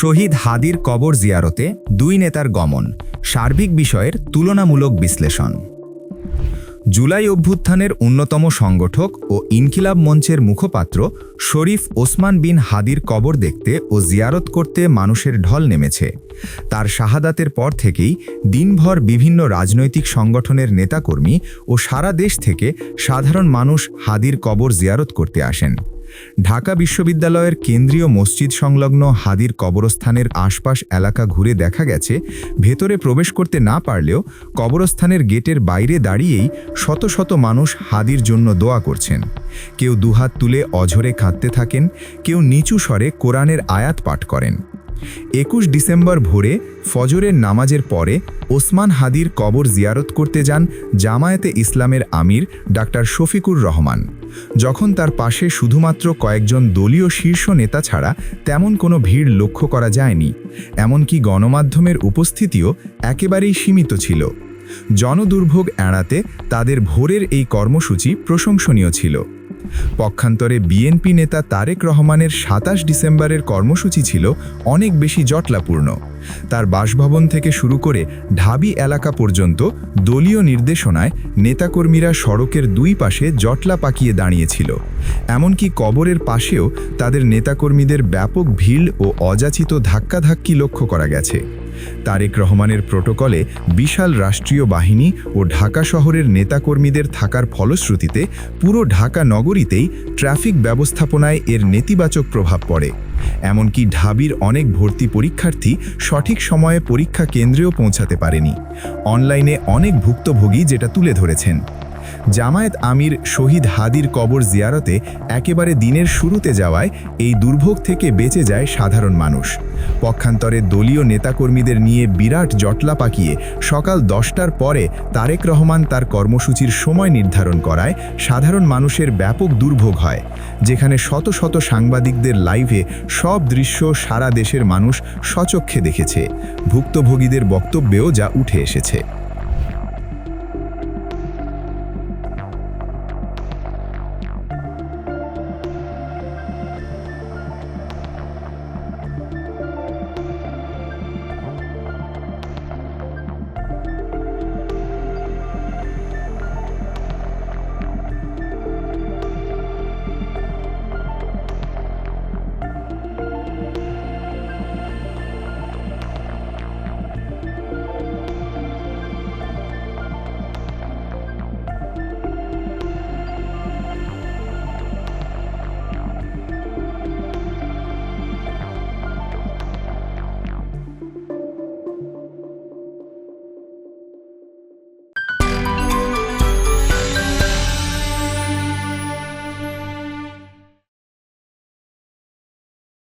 শহীদ হাদির কবর জিয়ারতে দুই নেতার গমন, সার্বিক বিষয়ের তুলনামূলক বিশ্লেষণ। জুলাই অভ্যুত্থানের অন্যতম সংগঠক ও ইনকিলাব মঞ্চের মুখপাত্র শরীফ ওসমান বিন হাদির কবর দেখতে ও জিয়ারত করতে মানুষের ঢল নেমেছে। তার শাহাদাতের পর থেকেই দিনভর বিভিন্ন রাজনৈতিক সংগঠনের নেতাকর্মী ও সারা দেশ থেকে সাধারণ মানুষ হাদির কবর জিয়ারত করতে আসেন। ঢাকা বিশ্ববিদ্যালয়ের কেন্দ্রীয় মসজিদ সংলগ্ন হাদির কবরস্থানের আশপাশ এলাকা ঘুরে দেখা গেছে, ভেতরে প্রবেশ করতে না পারলেও কবরস্থানের গেটের বাইরে দাঁড়িয়েই শত শত মানুষ হাদির জন্য দোয়া করছেন। কেউ দুহাত তুলে অঝরে কাঁদতে থাকেন, কেউ নিচু স্বরে কোরআনের আয়াত পাঠ করেন। ২১ ডিসেম্বর ভোরে ফজরের নামাজের পরে ওসমান হাদির কবর জিয়ারত করতে যান জামায়াতে ইসলামের আমির ডাক্তার শফিকুর রহমান। যখন তার পাশে শুধুমাত্র কয়েকজন দলীয় শীর্ষ নেতা ছাড়া তেমন কোনো ভিড় লক্ষ্য করা যায়নি, এমনকি গণমাধ্যমের উপস্থিতিও একেবারেই সীমিত ছিল। জনদুর্ভোগ এড়াতে তাদের ভোরের এই কর্মসূচি প্রশংসনীয় ছিল। পক্ষান্তরে বিএনপি নেতা তারেক রহমানের ২৭ ডিসেম্বরের কর্মসূচি ছিল অনেক বেশি জটলাপূর্ণ। তার বাসভবন থেকে শুরু করে ঢাবি এলাকা পর্যন্ত দলীয় নির্দেশনায় নেতাকর্মীরা সড়কের দুই পাশে জটলা পাকিয়ে দাঁড়িয়েছিল। এমনকি কবরের পাশেও তাদের নেতাকর্মীদের ব্যাপক ভিড় ও অযাচিত ধাক্কাধাক্কি লক্ষ্য করা গেছে। তারেক রহমানের প্রোটোকলে বিশাল রাষ্ট্রীয় বাহিনী ও ঢাকা শহরের নেতাকর্মীদের থাকার ফলশ্রুতিতে পুরো ঢাকা নগরীতেই ট্রাফিক ব্যবস্থাপনায় এর নেতিবাচক প্রভাব পড়ে। এমনকি ঢাবির অনেক ভর্তি পরীক্ষার্থী সঠিক সময়ে পরীক্ষা কেন্দ্রেও পৌঁছাতে পারেনি। অনলাইনে অনেক ভুক্তভোগী যেটা তুলে ধরেছেন। জামায়াত আমির শহীদ হাদির কবর জিয়ারতে একেবারে দিনের শুরুতে যাওয়ায় এই দুর্ভোগ থেকে বেঁচে যায় সাধারণ মানুষ। পক্ষান্তরে দলীয় নেতাকর্মীদের নিয়ে বিরাট জটলা পাকিয়ে সকাল 10টার পরে তারেক রহমান তার কর্মসূচির সময় নির্ধারণ করায় সাধারণ মানুষের ব্যাপক দুর্ভোগ হয়, যেখানে শত শত সাংবাদিকদের লাইভে সব দৃশ্য সারা দেশের মানুষ স্বচক্ষে দেখেছে। ভুক্তভোগীদের বক্তব্যেও যা উঠে এসেছে।